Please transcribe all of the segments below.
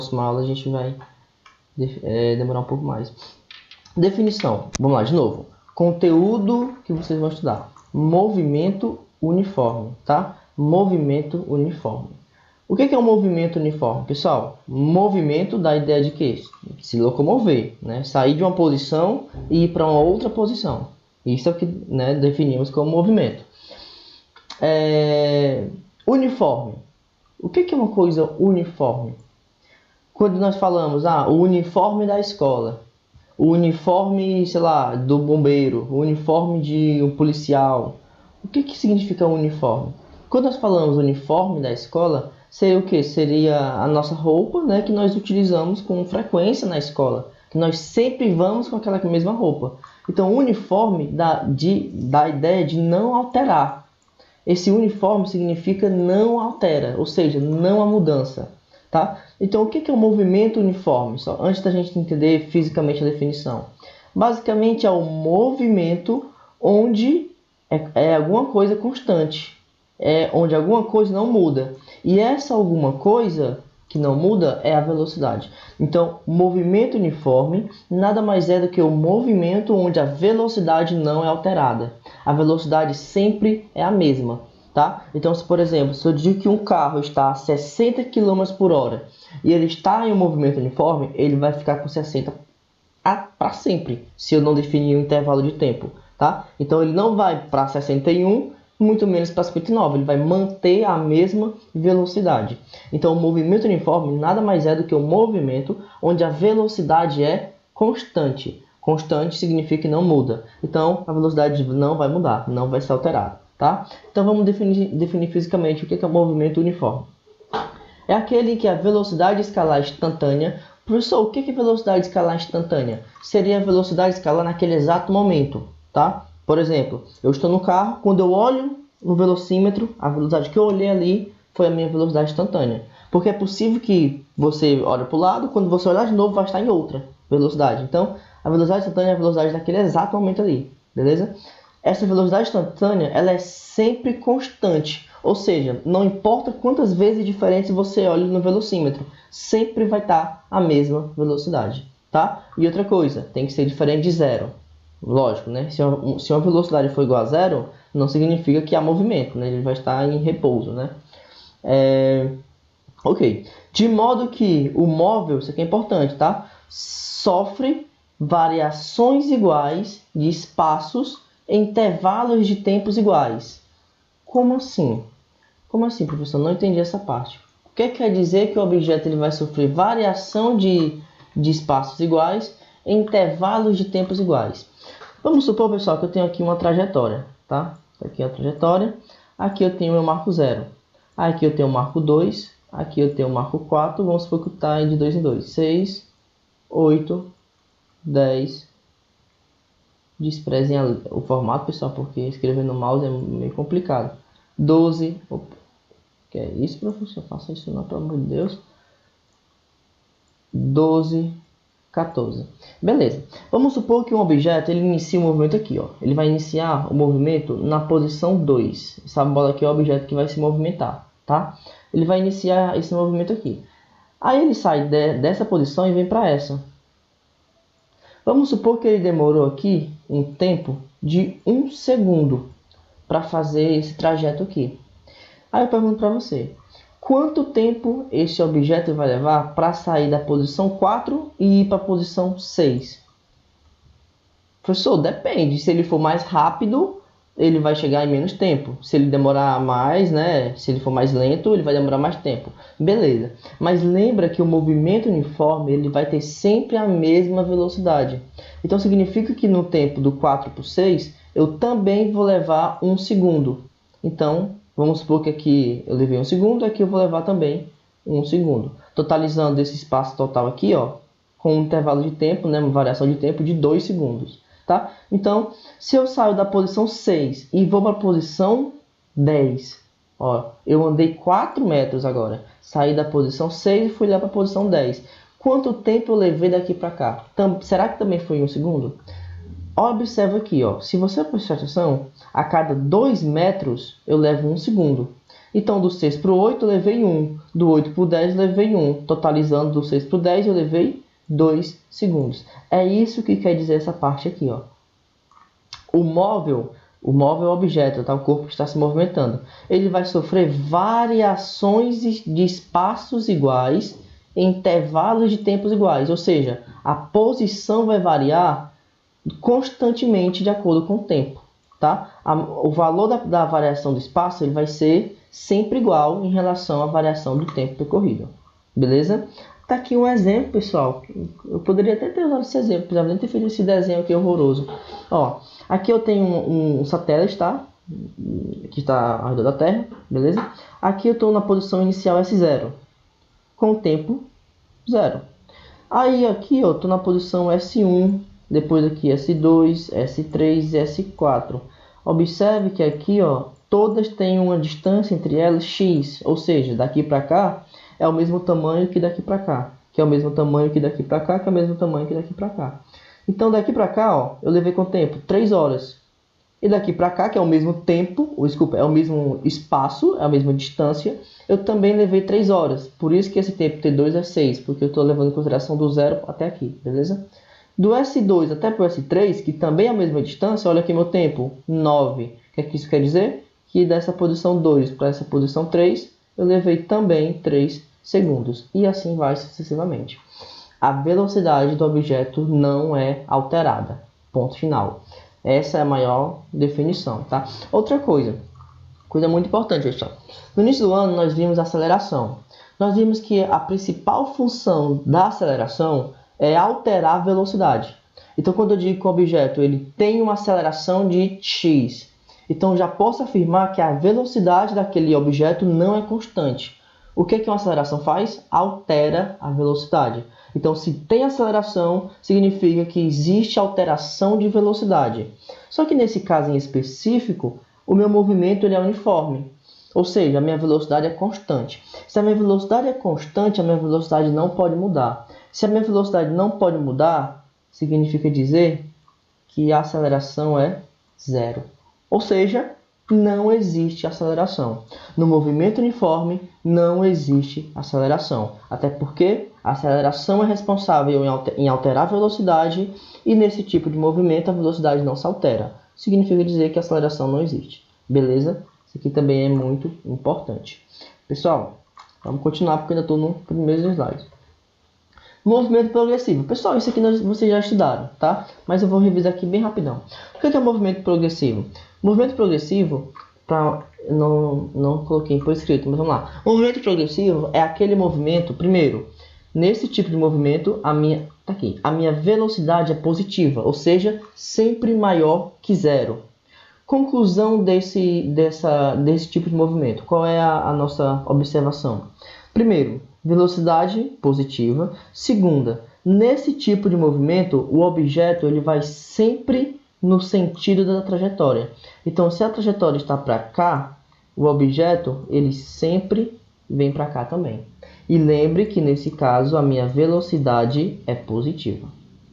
próxima aula a gente vai demorar um pouco mais. Definição. Vamos lá, de novo. Conteúdo que vocês vão estudar. Movimento uniforme, tá? Movimento uniforme. O que é um movimento uniforme, pessoal? Movimento dá a ideia de quê? Se locomover, né? Sair de uma posição e ir para uma outra posição. Isso é o que, né, definimos como movimento. Uniforme. O que é uma coisa uniforme? Quando nós falamos, o uniforme da escola, o uniforme, sei lá, do bombeiro, o uniforme de um policial. O que significa uniforme? Quando nós falamos uniforme da escola, seria o que? Seria a nossa roupa, né, que nós utilizamos com frequência na escola, que nós sempre vamos com aquela mesma roupa. Então, uniforme dá a ideia de não alterar. Esse uniforme significa não altera, ou seja, não há mudança. Tá? Então, o que é um movimento uniforme? Só antes da gente entender fisicamente a definição. Basicamente, é um movimento onde é alguma coisa constante, onde alguma coisa não muda. E essa alguma coisa que não muda é a velocidade. Então, movimento uniforme nada mais é do que o movimento onde a velocidade não é alterada. A velocidade sempre é a mesma. Tá? Então, se por exemplo, se eu digo que um carro está a 60 km por hora e ele está em um movimento uniforme, ele vai ficar com 60 para sempre, se eu não definir um intervalo de tempo. Tá? Então, ele não vai para 61, muito menos para 59, ele vai manter a mesma velocidade. Então, o movimento uniforme nada mais é do que um movimento onde a velocidade é constante. Constante significa que não muda. Então, a velocidade não vai mudar, não vai ser alterada. Tá? Então vamos definir fisicamente o que é um movimento uniforme. É aquele em que a velocidade escalar instantânea. Professor, o que é velocidade escalar instantânea? Seria a velocidade escalar naquele exato momento. Tá? Por exemplo, eu estou no carro, quando eu olho no velocímetro, a velocidade que eu olhei ali foi a minha velocidade instantânea. Porque é possível que você olhe para o lado, quando você olhar de novo vai estar em outra velocidade. Então, a velocidade instantânea é a velocidade daquele exato momento ali. Beleza? Essa velocidade instantânea ela é sempre constante, ou seja, não importa quantas vezes diferentes você olhe no velocímetro, sempre vai estar a mesma velocidade, tá? E outra coisa, tem que ser diferente de zero. Lógico, né? Se uma velocidade for igual a zero, não significa que há movimento, né? Ele vai estar em repouso, né? Ok. De modo que o móvel, isso aqui é importante, tá? Sofre variações iguais de espaços em intervalos de tempos iguais. Como assim? Como assim, professor? Não entendi essa parte. O que quer dizer que o objeto ele vai sofrer variação de espaços iguais em intervalos de tempos iguais? Vamos supor, pessoal, que eu tenho aqui uma trajetória, tá? Aqui é a trajetória. Aqui eu tenho o meu marco 0. Aqui eu tenho o marco 2. Aqui eu tenho o marco 4. Vamos supor que está de 2 em 2. 6, 8, 10. Desprezem o formato, pessoal, porque escrever no mouse é meio complicado. 12. Opa, que é isso, professor? Faça isso não, pelo amor de Deus. 12, 14. Beleza. Vamos supor que um objeto ele inicia o movimento aqui, ó. Ele vai iniciar o movimento na posição 2. Essa bola aqui é o objeto que vai se movimentar, tá? Ele vai iniciar esse movimento aqui. Aí ele sai dessa posição e vem para essa. Vamos supor que ele demorou aqui um tempo de 1 segundo para fazer esse trajeto aqui. Aí eu pergunto para você, quanto tempo esse objeto vai levar para sair da posição 4 e ir para a posição 6? Professor, depende. Se ele for mais rápido, ele vai chegar em menos tempo. Se ele demorar mais, né? Se ele for mais lento, ele vai demorar mais tempo. Beleza. Mas lembra que o movimento uniforme ele vai ter sempre a mesma velocidade. Então significa que no tempo do 4 para o 6, eu também vou levar 1 segundo. Então, vamos supor que aqui eu levei 1 segundo, aqui eu vou levar também 1 segundo. Totalizando esse espaço total aqui, ó, com um intervalo de tempo, né, uma variação de tempo de 2 segundos. Tá? Então, se eu saio da posição 6 e vou para a posição 10, ó, eu andei 4 metros agora. Saí da posição 6 e fui lá para a posição 10. Quanto tempo eu levei daqui para cá? Será que também foi 1 segundo? Observa aqui, ó, se você prestar atenção, a cada 2 metros eu levo 1 segundo. Então, do 6 para o 8 eu levei 1, do 8 para o 10 eu levei 1, totalizando do 6 para o 10 eu levei 2 segundos. É isso que quer dizer essa parte aqui, ó. O móvel é o objeto, tá? O corpo que está se movimentando. Ele vai sofrer variações de espaços iguais em intervalos de tempos iguais. Ou seja, a posição vai variar constantemente de acordo com o tempo. Tá? O valor da variação do espaço ele vai ser sempre igual em relação à variação do tempo percorrido. Beleza? Tá aqui um exemplo, pessoal. Eu poderia até ter usado esse exemplo, apesar de nem ter feito esse desenho aqui horroroso. Ó, aqui eu tenho um satélite, tá? Que está ao redor da Terra, beleza? Aqui eu estou na posição inicial S0, com o tempo 0. Aí aqui eu estou na posição S1, depois aqui S2, S3 e S4. Observe que aqui, ó, todas têm uma distância entre elas x, ou seja, daqui para cá é o mesmo tamanho que daqui para cá, que é o mesmo tamanho que daqui para cá, que é o mesmo tamanho que daqui para cá. Então daqui para cá, ó, eu levei quanto tempo? 3 horas. E daqui para cá, que é o mesmo tempo, desculpa, é o mesmo espaço, é a mesma distância, eu também levei 3 horas. Por isso que esse tempo T2 é 6, porque eu estou levando em consideração do 0 até aqui, beleza? Do S2 até para o S3, que também é a mesma distância, olha aqui meu tempo, 9. O que é que isso quer dizer? Que dessa posição 2 para essa posição 3, eu levei também 3 segundos. E assim vai sucessivamente. A velocidade do objeto não é alterada. Ponto final. Essa é a maior definição, tá? Outra coisa muito importante, pessoal. No início do ano, nós vimos a aceleração. Nós vimos que a principal função da aceleração é alterar a velocidade. Então, quando eu digo que o objeto ele tem uma aceleração de x, então já posso afirmar que a velocidade daquele objeto não é constante. O que uma aceleração faz? Altera a velocidade. Então, se tem aceleração, significa que existe alteração de velocidade. Só que nesse caso em específico, o meu movimento ele é uniforme. Ou seja, a minha velocidade é constante. Se a minha velocidade é constante, a minha velocidade não pode mudar. Se a minha velocidade não pode mudar, significa dizer que a aceleração é zero. Ou seja, não existe aceleração. No movimento uniforme, não existe aceleração. Até porque a aceleração é responsável em alterar a velocidade e nesse tipo de movimento a velocidade não se altera. Significa dizer que a aceleração não existe. Beleza? Isso aqui também é muito importante. Pessoal, vamos continuar porque ainda estou no primeiro slide. Movimento progressivo. Pessoal, isso aqui vocês já estudaram, tá? Mas eu vou revisar aqui bem rapidão. O que é o movimento progressivo? Movimento progressivo, não coloquei por escrito, mas vamos lá. O movimento progressivo é aquele movimento, primeiro, nesse tipo de movimento, a minha velocidade é positiva, ou seja, sempre maior que zero. Conclusão desse tipo de movimento. Qual é a nossa observação? Primeiro, velocidade positiva. Segunda, nesse tipo de movimento, o objeto ele vai sempre no sentido da trajetória. Então, se a trajetória está para cá, o objeto ele sempre vem para cá também. E lembre que nesse caso a minha velocidade é positiva.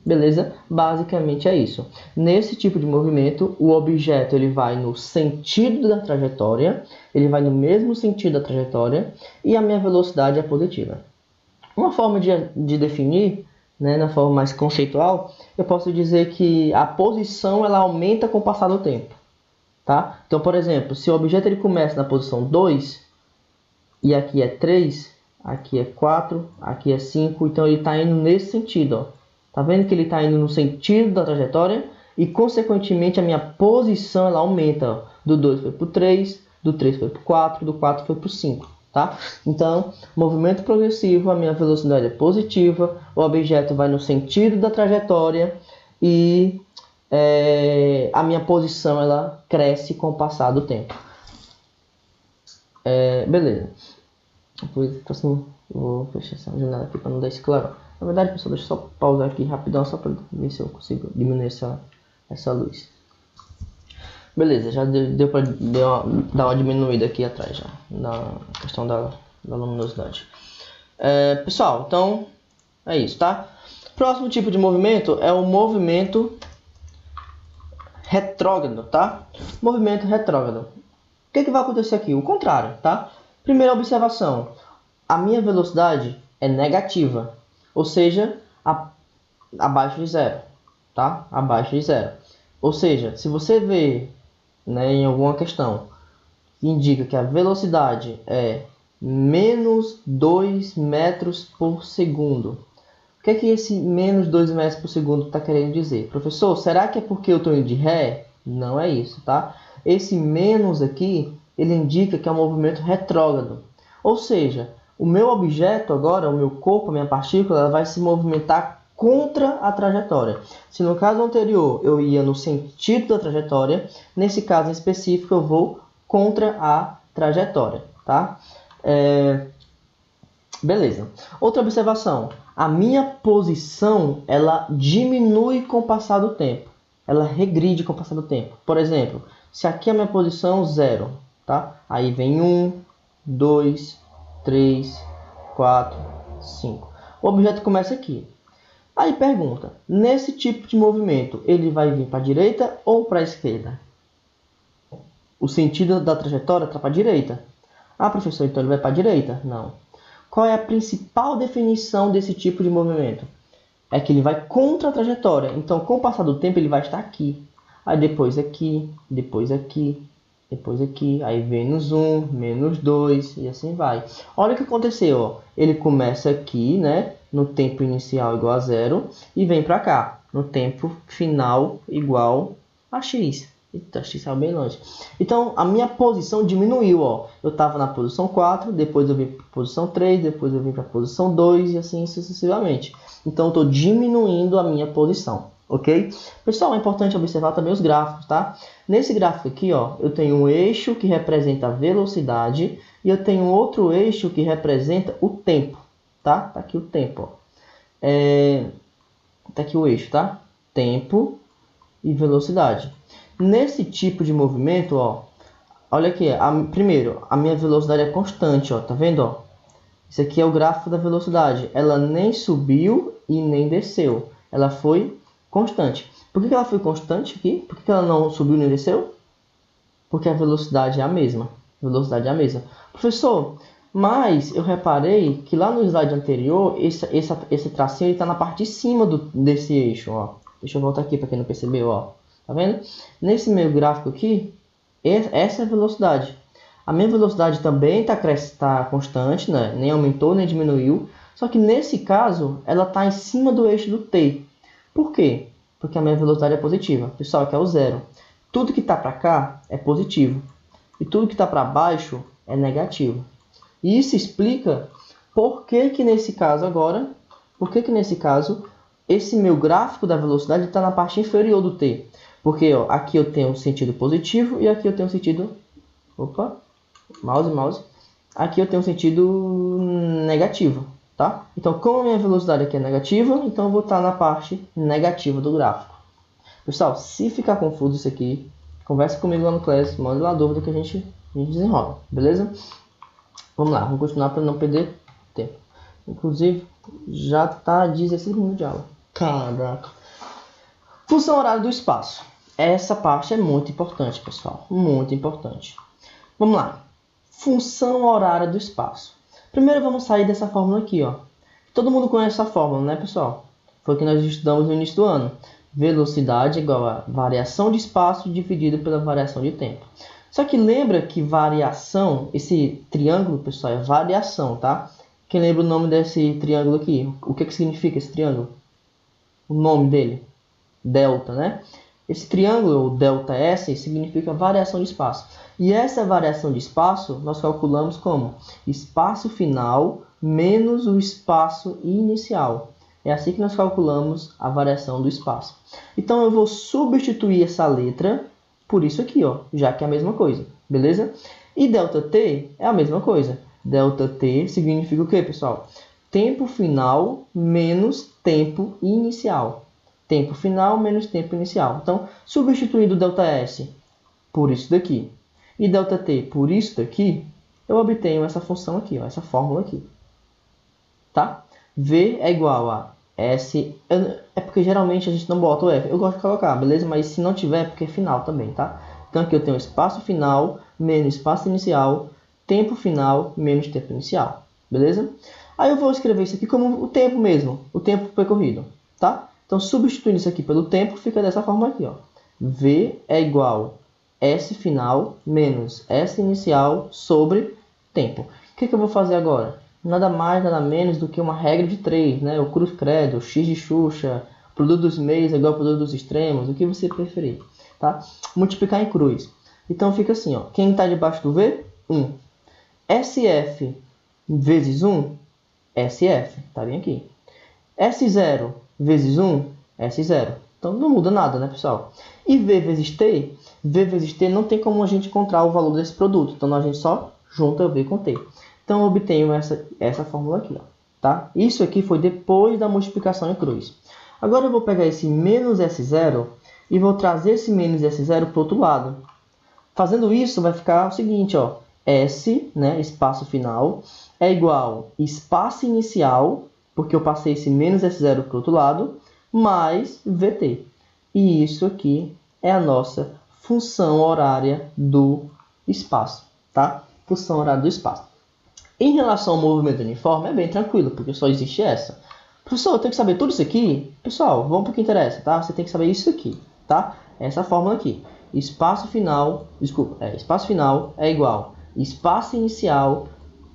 Beleza? Basicamente é isso. Nesse tipo de movimento, o objeto ele vai no sentido da trajetória, ele vai no mesmo sentido da trajetória e a minha velocidade é positiva. Uma forma de definir, né, na forma mais conceitual, eu posso dizer que a posição ela aumenta com o passar do tempo. Tá? Então, por exemplo, se o objeto ele começa na posição 2 e aqui é 3, aqui é 4, aqui é 5, então ele está indo nesse sentido, ó. Tá vendo que ele está indo no sentido da trajetória e, consequentemente, a minha posição ela aumenta. Ó. Do 2 foi para o 3, do 3 foi para o 4, do 4 foi para o 5. Tá? Então, movimento progressivo, a minha velocidade é positiva, o objeto vai no sentido da trajetória e a minha posição ela cresce com o passar do tempo. Beleza. Depois, vou fechar essa janela aqui para não dar esse clarão. Na verdade, pessoal, deixa eu só pausar aqui rapidão, só para ver se eu consigo diminuir essa luz. Beleza, já deu para dar uma diminuída aqui atrás, já, na questão da luminosidade. Pessoal, então, é isso, tá? Próximo tipo de movimento é o movimento retrógrado, tá? Movimento retrógrado. O que vai acontecer aqui? O contrário, tá? Primeira observação, a minha velocidade é negativa, ou seja, abaixo de zero, tá? Abaixo de zero. Ou seja, se você vê, né, em alguma questão que indica que a velocidade é menos 2 metros por segundo, o que é que esse menos 2 metros por segundo está querendo dizer? Professor, será que é porque eu estou indo de ré? Não é isso, tá? Esse menos aqui, ele indica que é um movimento retrógrado. Ou seja, o meu objeto agora, o meu corpo, a minha partícula, ela vai se movimentar contra a trajetória. Se no caso anterior eu ia no sentido da trajetória, nesse caso em específico eu vou contra a trajetória, tá? Beleza. Outra observação. A minha posição, ela diminui com o passar do tempo. Ela regride com o passar do tempo. Por exemplo, se aqui é a minha posição 0, tá? Aí vem 1, 2, 3, 4, 5. O objeto começa aqui. Aí pergunta, nesse tipo de movimento, ele vai vir para a direita ou para a esquerda? O sentido da trajetória está para a direita. Ah, professor, então ele vai para a direita? Não. Qual é a principal definição desse tipo de movimento? É que ele vai contra a trajetória. Então, com o passar do tempo, ele vai estar aqui. Aí depois aqui, depois aqui, depois aqui. Aí menos 1, menos 2 e assim vai. Olha o que aconteceu. Ó. Ele começa aqui, né, no tempo inicial igual a 0 e vem para cá, no tempo final igual a x. Eita, x saiu bem longe. Então, a minha posição diminuiu. Ó. Eu estava na posição 4, depois eu vim para a posição 3, depois eu vim para a posição 2 e assim sucessivamente. Então, eu estou diminuindo a minha posição, ok? Pessoal, é importante observar também os gráficos, tá? Nesse gráfico aqui, ó, eu tenho um eixo que representa a velocidade e eu tenho outro eixo que representa o tempo, tá? Tá aqui o tempo, ó. Tá aqui o eixo, tá? Tempo e velocidade. Nesse tipo de movimento, ó, olha aqui, primeiro, a minha velocidade é constante, ó, tá vendo, ó? Isso aqui é o gráfico da velocidade. Ela nem subiu e nem desceu. Ela foi constante. Por que ela foi constante aqui? Por que ela não subiu nem desceu? Porque a velocidade é a mesma. A velocidade é a mesma. Professor, mas eu reparei que lá no slide anterior, esse tracinho está na parte de cima desse eixo. Ó. Deixa eu voltar aqui para quem não percebeu. Ó. Tá vendo? Nesse meu gráfico aqui, essa é a velocidade. A minha velocidade também está constante, né? Nem aumentou, nem diminuiu. Só que nesse caso, ela está em cima do eixo do t. Por quê? Porque a minha velocidade é positiva. Pessoal, aqui é o zero. Tudo que está para cá é positivo. E tudo que está para baixo é negativo. E isso explica por que nesse caso agora, esse meu gráfico da velocidade está na parte inferior do t. Porque ó, aqui eu tenho um sentido positivo e aqui eu tenho um sentido... Opa! Mouse. Aqui eu tenho um sentido negativo, tá? Então, como a minha velocidade aqui é negativa, então eu vou estar na parte negativa do gráfico. Pessoal, se ficar confuso isso aqui, conversa comigo lá no Class, manda lá a dúvida que a gente desenrola, beleza? Vamos lá, vamos continuar para não perder tempo. Inclusive, já está 16 minutos de aula. Caraca. Função horária do espaço. Essa parte é muito importante, pessoal. Muito importante. Vamos lá. Função horária do espaço. Primeiro vamos sair dessa fórmula aqui, ó. Todo mundo conhece essa fórmula, né, pessoal? Foi o que nós estudamos no início do ano. Velocidade igual a variação de espaço dividido pela variação de tempo. Só que lembra que variação, esse triângulo, pessoal, é variação, tá? Quem lembra o nome desse triângulo aqui? O que significa esse triângulo? O nome dele? Delta, né? Esse triângulo, o ΔS, significa variação de espaço. E essa variação de espaço nós calculamos como espaço final menos o espaço inicial. É assim que nós calculamos a variação do espaço. Então eu vou substituir essa letra por isso aqui, ó, já que é a mesma coisa, beleza? E ΔT é a mesma coisa. ΔT significa o que, pessoal? Tempo final menos tempo inicial. Tempo final menos tempo inicial. Então, substituindo ΔS por isso daqui e ΔT por isso daqui, eu obtenho essa função aqui, ó, essa fórmula aqui. Tá? V é igual a S... É porque geralmente a gente não bota o F. Eu gosto de colocar, beleza? Mas se não tiver, é porque é final também, tá? Então aqui eu tenho espaço final menos espaço inicial, tempo final menos tempo inicial. Beleza? Aí eu vou escrever isso aqui como o tempo mesmo, o tempo percorrido, tá? Então, substituindo isso aqui pelo tempo, fica dessa forma aqui, ó. V é igual S final menos S inicial sobre tempo. O que eu vou fazer agora? Nada mais, nada menos do que uma regra de 3, né? O cruz credo, x de Xuxa, produto dos meios é igual ao produto dos extremos, o que você preferir, tá? Multiplicar em cruz. Então fica assim, ó. Quem está debaixo do V? 1. SF vezes 1, SF, tá bem aqui. S0 vezes 1, S0. Então não muda nada, né, pessoal? E V vezes T não tem como a gente encontrar o valor desse produto. Então a gente só junta V com T. Então eu obtenho essa fórmula aqui, ó, tá? Isso aqui foi depois da multiplicação em cruz. Agora eu vou pegar esse menos S0 e vou trazer esse menos S0 para o outro lado. Fazendo isso, vai ficar o seguinte, ó. S, né, espaço final, é igual espaço inicial, porque eu passei esse menos S0 para o outro lado, mais VT. E isso aqui é a nossa função horária do espaço, tá? Função horária do espaço. Em relação ao movimento uniforme, é bem tranquilo, porque só existe essa. Professor, eu tenho que saber tudo isso aqui? Pessoal, vamos para o que interessa, tá? Você tem que saber isso aqui, tá? Essa fórmula aqui. Espaço final é igual espaço inicial,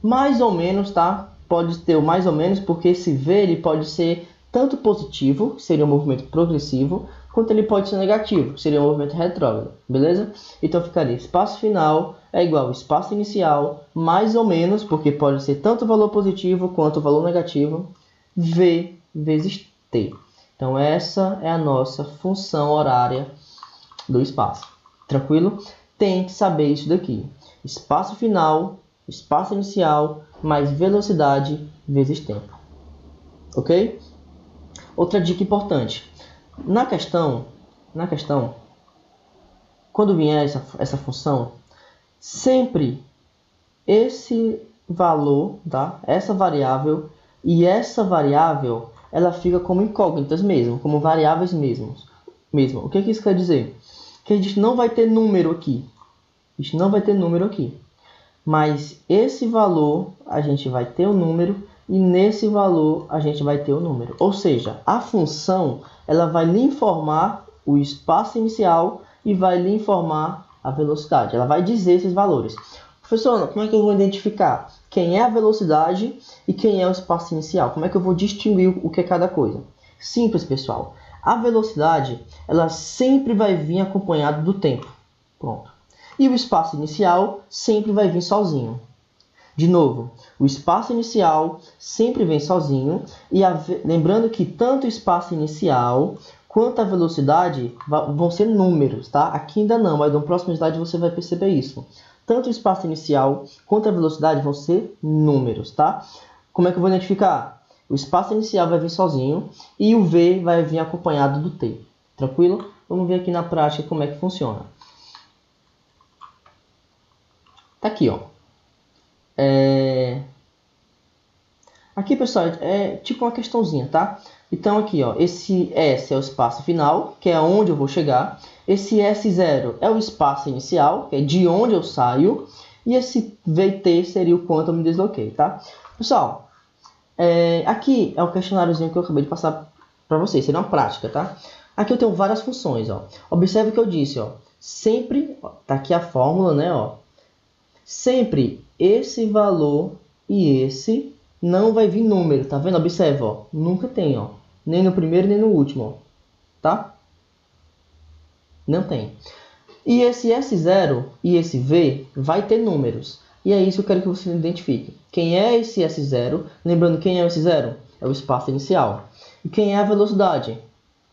mais ou menos, tá? Pode ter o mais ou menos, porque esse V ele pode ser tanto positivo, que seria um movimento progressivo, quanto ele pode ser negativo, que seria um movimento retrógrado, beleza? Então ficaria espaço final é igual espaço inicial, mais ou menos, porque pode ser tanto o valor positivo quanto o valor negativo, V vezes T. Então essa é a nossa função horária do espaço. Tranquilo? Tem que saber isso daqui. Espaço final, espaço inicial, mais velocidade vezes tempo. Ok? Outra dica importante. Na questão, quando vier essa função, sempre esse valor, tá? Essa variável e essa variável, ela fica como incógnitas mesmo, como variáveis mesmo. O que isso quer dizer? Que a gente não vai ter número aqui. A gente não vai ter número aqui. Mas esse valor a gente vai ter o número e nesse valor a gente vai ter o número. Ou seja, a função ela vai lhe informar o espaço inicial e vai lhe informar a velocidade. Ela vai dizer esses valores. Professor, como é que eu vou identificar quem é a velocidade e quem é o espaço inicial? Como é que eu vou distinguir o que é cada coisa? Simples, pessoal. A velocidade ela sempre vai vir acompanhada do tempo. Pronto. E o espaço inicial sempre vai vir sozinho. De novo, o espaço inicial sempre vem sozinho. E lembrando que tanto o espaço inicial quanto a velocidade vão ser números, tá? Aqui ainda não, mas no próximo slide você vai perceber isso. Tanto o espaço inicial quanto a velocidade vão ser números, tá? Como é que eu vou identificar? O espaço inicial vai vir sozinho e o V vai vir acompanhado do T. Tranquilo? Vamos ver aqui na prática como é que funciona. Tá aqui, ó. Aqui, pessoal, é tipo uma questãozinha, tá? Então, aqui, ó, esse S é o espaço final, que é onde eu vou chegar. Esse S0 é o espaço inicial, que é de onde eu saio. E esse VT seria o quanto eu me desloquei, tá? Pessoal, aqui é um questionáriozinho que eu acabei de passar para vocês, seria uma prática, tá? Aqui eu tenho várias funções, ó. Observe o que eu disse, ó. Sempre, ó, tá aqui a fórmula, né, ó. Sempre esse valor e esse não vai vir número, tá vendo? Observa, ó. Nunca tem, ó. Nem no primeiro, nem no último, ó. Tá? Não tem. E esse S0 e esse V vai ter números. E é isso que eu quero que você identifique. Quem é esse S0? Lembrando, quem é o S0? É o espaço inicial. E quem é a velocidade?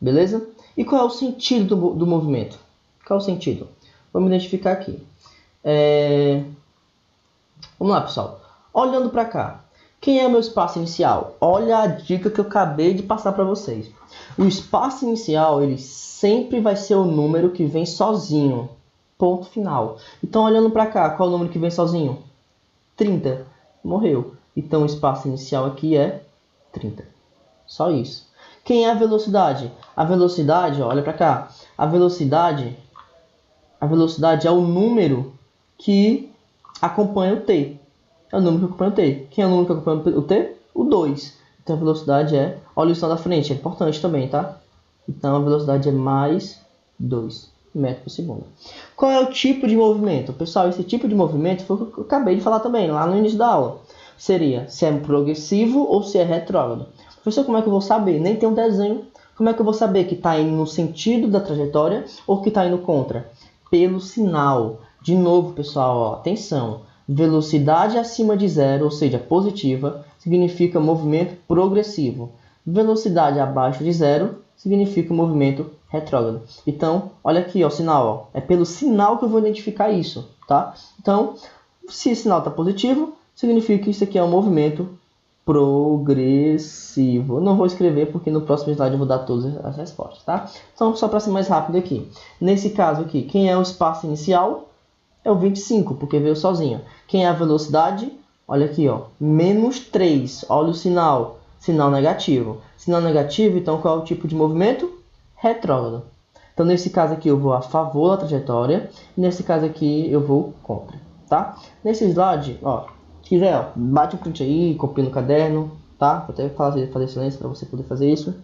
Beleza? E qual é o sentido do movimento? Qual é o sentido? Vamos identificar aqui. Vamos lá, pessoal. Olhando para cá. Quem é o meu espaço inicial? Olha a dica que eu acabei de passar para vocês. O espaço inicial, ele sempre vai ser o número que vem sozinho. Ponto final. Então, olhando para cá, qual é o número que vem sozinho? 30. Morreu. Então, o espaço inicial aqui é 30. Só isso. Quem é a velocidade? A velocidade, ó, olha para cá. A velocidade A velocidade é o número que acompanha o t. É o número que acompanha o t. Quem é o número que acompanha o t? O 2. Então a velocidade é... Olha o sinal da frente, é importante também, tá? Então a velocidade é mais 2 metros por segundo. Qual é o tipo de movimento? Pessoal, esse tipo de movimento foi o que eu acabei de falar também, lá no início da aula. Seria se é progressivo ou se é retrógrado. Professor, como é que eu vou saber? Nem tem um desenho. Como é que eu vou saber que está indo no sentido da trajetória ou que está indo contra? Pelo sinal. De novo, pessoal, ó, atenção. Velocidade acima de zero, ou seja, positiva, significa movimento progressivo. Velocidade abaixo de zero significa movimento retrógrado. Então, olha aqui, ó, o sinal. Ó. É pelo sinal que eu vou identificar isso, tá? Então, se o sinal está positivo, significa que isso aqui é um movimento progressivo. Eu não vou escrever porque no próximo slide eu vou dar todas as respostas, tá? Então, só para ser mais rápido aqui. Nesse caso aqui, quem é o espaço inicial? É o 25, porque veio sozinho. Quem é a velocidade? Olha aqui, ó, menos 3. Olha o sinal. Sinal negativo. Sinal negativo, então qual é o tipo de movimento? Retrógrado. Então, nesse caso aqui, eu vou a favor da trajetória. Nesse caso aqui, eu vou contra, tá? Nesse slide, ó, se quiser, ó, bate um print aí, copia no caderno, tá? Vou até fazer silêncio para você poder fazer isso.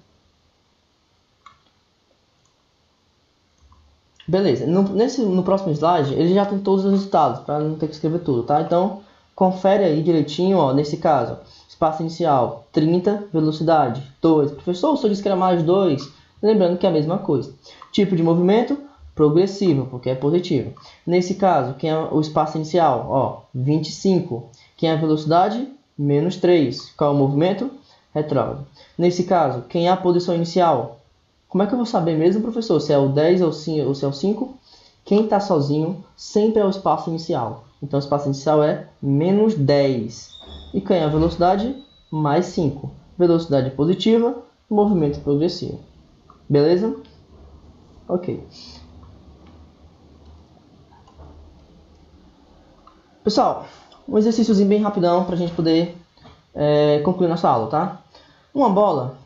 Beleza, no próximo slide ele já tem todos os resultados, para não ter que escrever tudo, tá? Então, confere aí direitinho, ó, nesse caso, espaço inicial 30, velocidade 2. Professor, eu só disse que era mais 2. Lembrando que é a mesma coisa. Tipo de movimento, progressivo, porque é positivo. Nesse caso, quem é o espaço inicial? Ó, 25. Quem é a velocidade? Menos 3. Qual é o movimento? Retrógrado. Nesse caso, quem é a posição inicial? Como é que eu vou saber mesmo, professor, se é o 10 ou se é o 5? Quem está sozinho sempre é o espaço inicial. Então, o espaço inicial é menos 10. E quem é a velocidade? Mais 5. Velocidade positiva, movimento progressivo. Beleza? Ok. Pessoal, um exercíciozinho bem rapidão para a gente poder concluir nossa aula, tá? Uma bola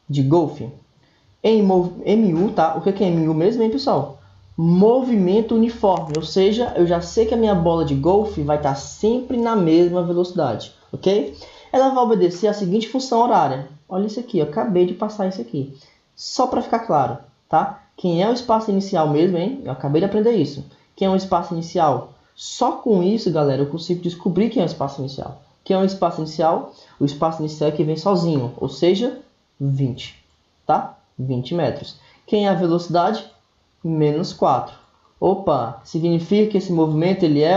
de golfe em MU, tá? O que é MU mesmo, hein, pessoal? Movimento uniforme, ou seja, eu já sei que a minha bola de golfe vai estar sempre na mesma velocidade, ok? Ela vai obedecer a seguinte função horária. Olha isso aqui, eu acabei de passar isso aqui. Só para ficar claro, tá? Quem é o espaço inicial mesmo, hein? Eu acabei de aprender isso. Quem é o espaço inicial? Só com isso, galera, eu consigo descobrir quem é o espaço inicial. Quem é o espaço inicial? O espaço inicial é que vem sozinho, ou seja, 20, tá? 20 metros. Quem é a velocidade? Menos 4. Opa, significa que esse movimento ele é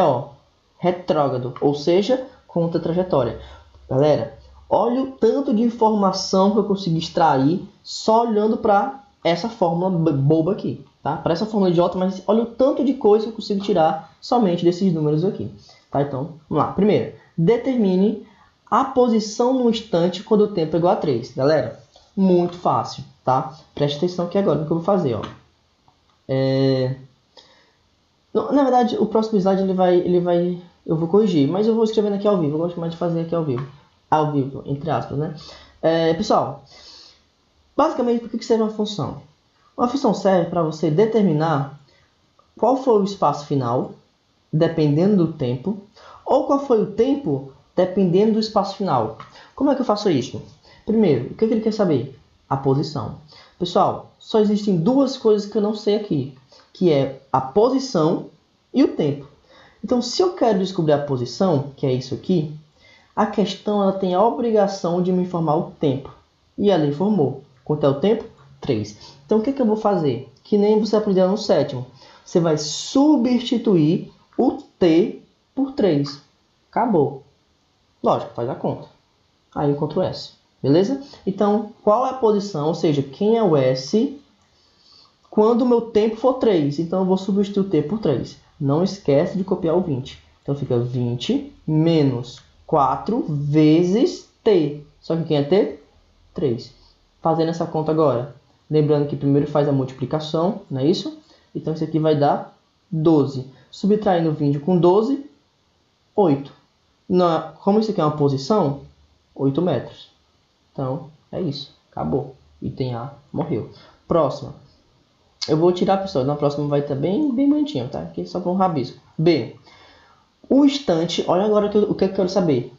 retrógrado, ou seja, contra a trajetória. Galera, olha o tanto de informação que eu consegui extrair só olhando para essa fórmula boba aqui, tá? Para essa fórmula idiota, mas olha o tanto de coisa que eu consigo tirar somente desses números aqui, tá? Então, vamos lá. Primeiro, determine a posição no instante quando o tempo é igual a 3. Galera, muito fácil, tá? Preste atenção aqui agora no que eu vou fazer, ó. Na verdade, o próximo slide eu vou corrigir, mas eu vou escrevendo aqui ao vivo. Eu gosto mais de fazer aqui ao vivo, entre aspas, né? Pessoal, basicamente, por que serve uma função? Uma função serve para você determinar qual foi o espaço final, dependendo do tempo, ou qual foi o tempo, dependendo do espaço final. Como é que eu faço isso? Primeiro, o que ele quer saber? A posição. Pessoal, só existem duas coisas que eu não sei aqui, que é a posição e o tempo. Então, se eu quero descobrir a posição, que é isso aqui, a questão ela tem a obrigação de me informar o tempo. E ela informou. Quanto é o tempo? 3. Então, o que eu vou fazer? Que nem você aprendeu no sétimo. Você vai substituir o t por 3. Acabou. Lógico, faz a conta. Aí eu encontro o S. Beleza? Então, qual é a posição? Ou seja, quem é o S quando o meu tempo for 3? Então, eu vou substituir o t por 3. Não esquece de copiar o 20. Então, fica 20 menos 4 vezes t. Só que quem é t? 3. Fazendo essa conta agora. Lembrando que primeiro faz a multiplicação, não é isso? Então, isso aqui vai dar 12. Subtraindo 20 com 12, 8. Como isso aqui é uma posição, 8 metros. Então, é isso. Acabou. Item A morreu. Próxima. Eu vou tirar, pessoal, na próxima vai estar bem bonitinho, tá? Aqui só para um rabisco. B. O instante, olha agora o que eu quero saber.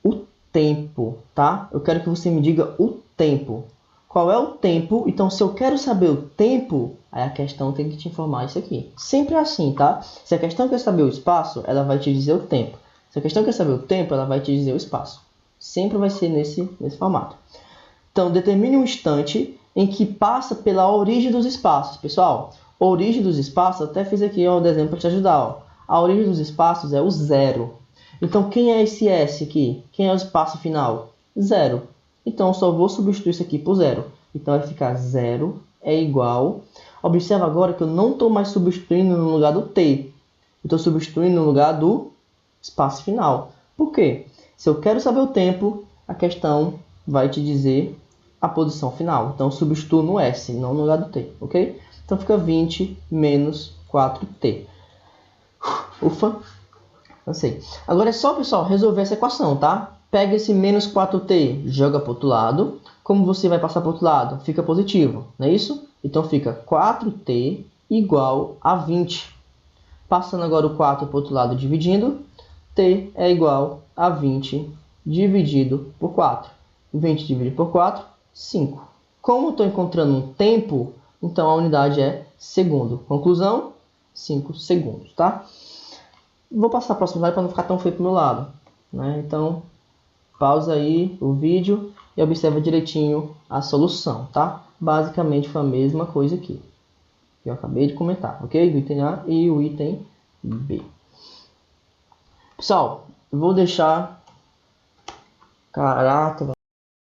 O tempo, tá? Eu quero que você me diga o tempo. Qual é o tempo? Então, se eu quero saber o tempo, aí a questão tem que te informar isso aqui. Sempre é assim, tá? Se a questão quer saber o espaço, ela vai te dizer o tempo. Se a questão quer saber o tempo, ela vai te dizer o espaço. Sempre vai ser nesse formato. Então, determine um instante em que passa pela origem dos espaços. Pessoal, a origem dos espaços, até fiz aqui o desenho para te ajudar. Ó. A origem dos espaços é o zero. Então, quem é esse S aqui? Quem é o espaço final? Zero. Então, eu só vou substituir isso aqui por zero. Então, vai ficar zero é igual... Observa agora que eu não estou mais substituindo no lugar do T. Eu estou substituindo no lugar do espaço final. Por quê? Se eu quero saber o tempo, a questão vai te dizer a posição final. Então, eu substituo no S, não no lugar do T, ok? Então, fica 20 menos 4T. Ufa! Cansei. Agora é só, pessoal, resolver essa equação, tá? Pega esse menos 4T, joga para o outro lado. Como você vai passar para o outro lado? Fica positivo, não é isso? Então, fica 4T igual a 20. Passando agora o 4 para o outro lado, dividindo. T é igual a 20 dividido por 4. 20 dividido por 4, 5. Como eu estou encontrando um tempo, então a unidade é segundo. Conclusão, 5 segundos, tá? Vou passar a próxima slide para não ficar tão feio para o meu lado, né? Então, pausa aí o vídeo e observa direitinho a solução, tá? Basicamente foi a mesma coisa aqui. Que eu acabei de comentar, ok? O item A e o item B. Pessoal, eu vou deixar... Caraca,